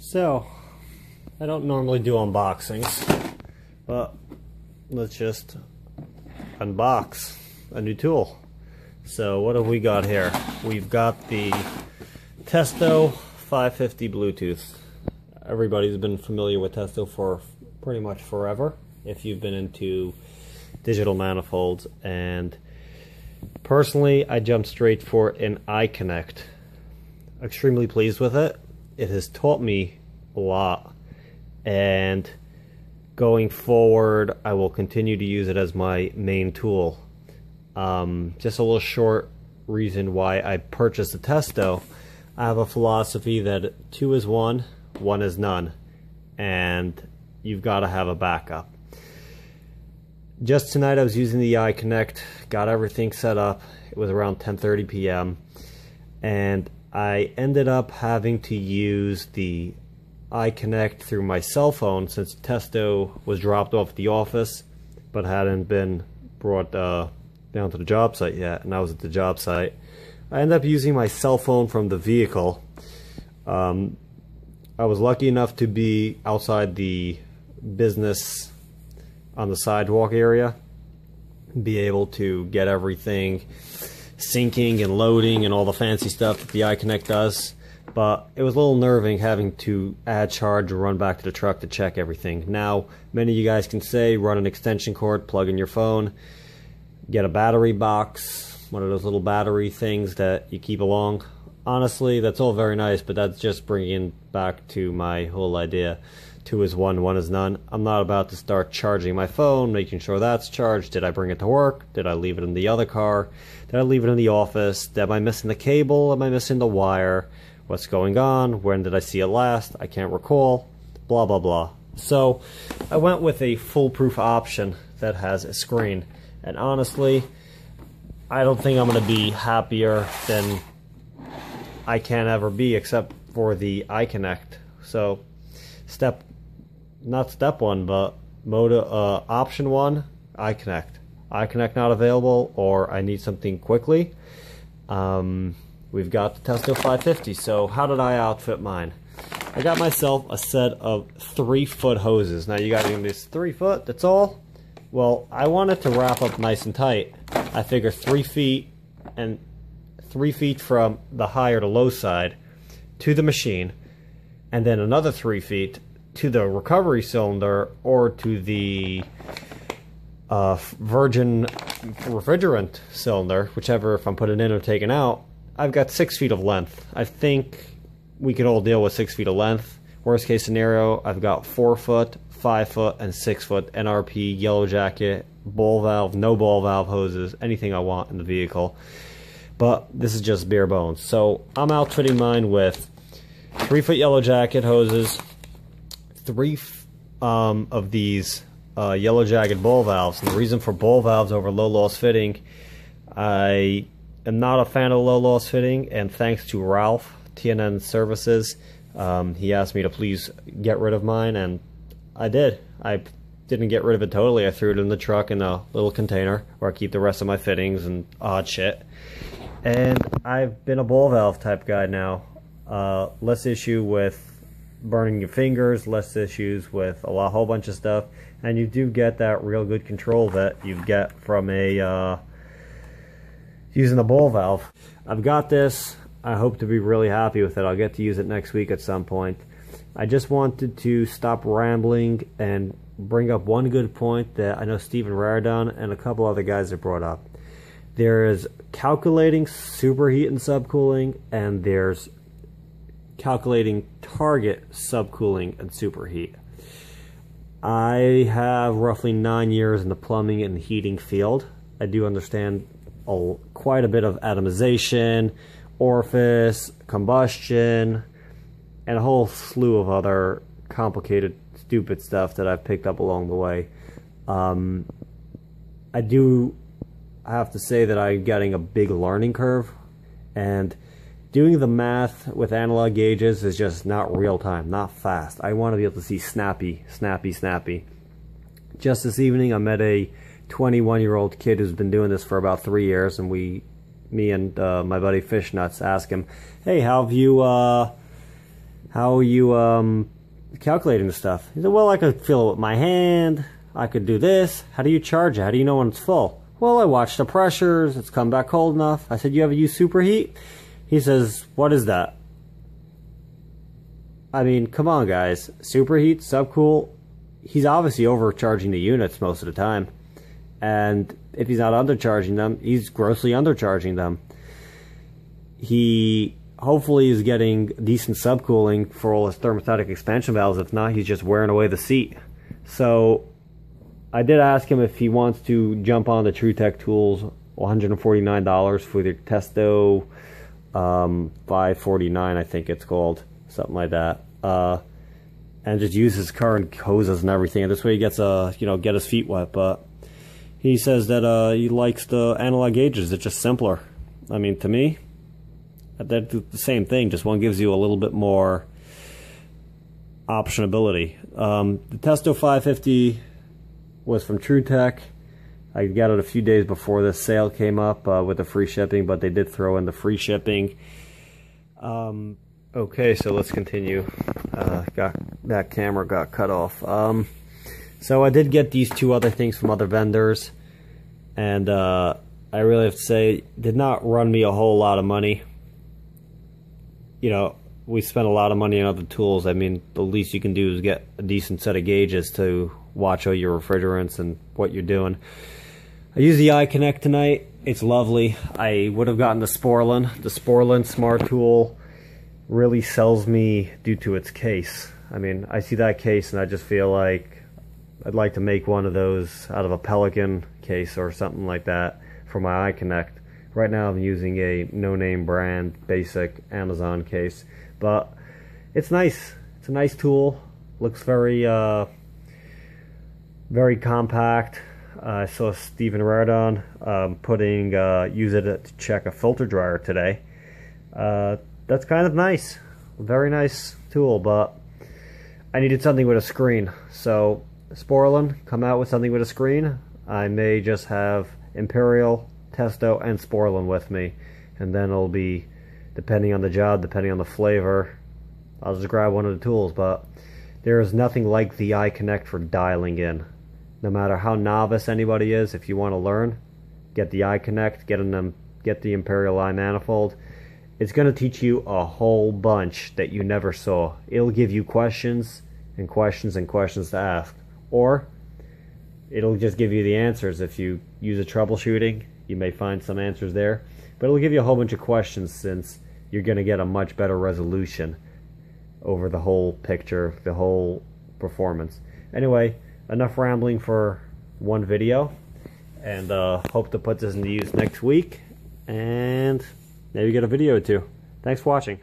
So, I don't normally do unboxings, but let's just unbox a new tool. So what have we got here? We've got the Testo 550 Bluetooth. Everybody's been familiar with Testo for pretty much forever if you've been into digital manifolds, and personally I jumped straight for an iConnect. Extremely pleased with it. It has taught me a lot, and going forward I will continue to use it as my main tool. Just a little short reason why I purchased the Testo. I have a philosophy that 2 is 1, 1 is none, and you've got to have a backup. Just tonight I was using the iConnect, got everything set up. It was around 10:30 p.m. and I ended up having to use the iConnect through my cell phone since Testo was dropped off at the office but hadn't been brought down to the job site yet, and I was at the job site. I ended up using my cell phone from the vehicle. I was lucky enough to be outside the business on the sidewalk area, be able to get everything syncing and loading and all the fancy stuff that the iConnect does, but it was a little nerving having to add charge or run back to the truck to check everything. Now, many of you guys can say run an extension cord, plug in your phone, get a battery box, one of those little battery things that you keep along. Honestly, that's all very nice, but that's just bringing back to my whole idea. 2 is 1, 1 is none. I'm not about to start charging my phone, making sure that's charged. Did I bring it to work? Did I leave it in the other car? Did I leave it in the office? Am I missing the cable? Am I missing the wire? What's going on? When did I see it last? I can't recall. Blah, blah, blah. So I went with a foolproof option that has a screen. And honestly, I don't think I'm going to be happier than I can ever be, except for the iConnect. So not step 1, but option 1, iConnect. iConnect not available, or I need something quickly. We've got the Testo 550. So how did I outfit mine? I got myself a set of 3-foot hoses. Now you got this 3 foot, that's all? Well, I want it to wrap up nice and tight. I figure 3 feet, and 3 feet from the high or the low side to the machine, and then another 3 feet to the recovery cylinder or to the virgin refrigerant cylinder, whichever, if I'm putting in or taking out. I've got 6 feet of length. I think we can all deal with 6 feet of length. Worst case scenario, I've got 4 foot, 5 foot, and 6 foot NRP, yellow jacket, ball valve, no ball valve hoses, anything I want in the vehicle. But this is just bare bones. So I'm outfitting mine with 3-foot yellow jacket hoses, 3 of these yellow jacket ball valves. And the reason for ball valves over low loss fitting, I am not a fan of low loss fitting, and thanks to Ralph, TNN Services, he asked me to please get rid of mine, and I did. I didn't get rid of it totally. I threw it in the truck in a little container where I keep the rest of my fittings and odd shit. And I've been a ball valve type guy now. Less issue with burning your fingers, less issues with a whole bunch of stuff, and you do get that real good control that you get from a using a ball valve. I've got this. I hope to be really happy with it. I'll get to use it next week at some point. I just wanted to stop rambling and bring up one good point that I know Stephen Rardon and a couple other guys have brought up. There is calculating superheat and subcooling, and there's calculating target subcooling and superheat. I have roughly 9 years in the plumbing and heating field. I do understand quite a bit of atomization, orifice, combustion, and a whole slew of other complicated, stupid stuff that I've picked up along the way. I do have to say that I'm getting a big learning curve, and doing the math with analog gauges is just not real time, not fast. I want to be able to see snappy. Just this evening I met a 21-year-old kid who's been doing this for about 3 years, and me and my buddy Fishnuts asked him, hey, how how are you calculating the stuff? He said, well, I could fill it with my hand. I could do this. How do you charge it? How do you know when it's full? Well, I watch the pressures. It's come back cold enough. I said, you ever use superheat? He says, what is that? I mean, come on, guys. Superheat, subcool. He's obviously overcharging the units most of the time. And if he's not undercharging them, he's grossly undercharging them. He hopefully is getting decent subcooling for all his thermostatic expansion valves. If not, he's just wearing away the seat. So I did ask him if he wants to jump on the TruTech tools, $149 for the Testo 549, I think it's called, something like that. And just use his current hoses and everything. And this way he gets get his feet wet. But he says that he likes the analog gauges. It's just simpler. I mean, to me, they're the same thing. Just one gives you a little bit more optionability. The Testo 550 was from TruTech. I got it a few days before the sale came up with the free shipping, but they did throw in the free shipping. Okay, so let's continue. That camera got cut off. So I did get these two other things from other vendors, and I really have to say, did not run me a whole lot of money. You know, we spent a lot of money on other tools. I mean, the least you can do is get a decent set of gauges to watch all your refrigerants and what you're doing. I used the iConnect tonight. It's lovely. I would have gotten the Sporlan. The Sporlan Smart Tool really sells me due to its case. I mean, I see that case and I just feel like I'd like to make one of those out of a Pelican case or something like that for my iConnect. Right now I'm using a no-name brand basic Amazon case, but it's nice. It's a nice tool. Looks very very compact. I saw Stephen Rardon use it to check a filter dryer today. That's kind of nice. Very nice tool, but I needed something with a screen. So Sporlan come out with something with a screen. I may just have Imperial, Testo, and Sporlan with me, and then it'll be, depending on the job, depending on the flavor, I'll just grab one of the tools. But there is nothing like the iConnect for dialing in. No matter how novice anybody is, if you want to learn, get the iConnect, get the Imperial iManifold. It's going to teach you a whole bunch that you never saw. It'll give you questions and questions and questions to ask. Or it'll just give you the answers. If you use a troubleshooting, you may find some answers there. But it'll give you a whole bunch of questions, since you're going to get a much better resolution over the whole picture, the whole performance. Anyway, enough rambling for one video. And hope to put this into use next week. And maybe get a video or two. Thanks for watching.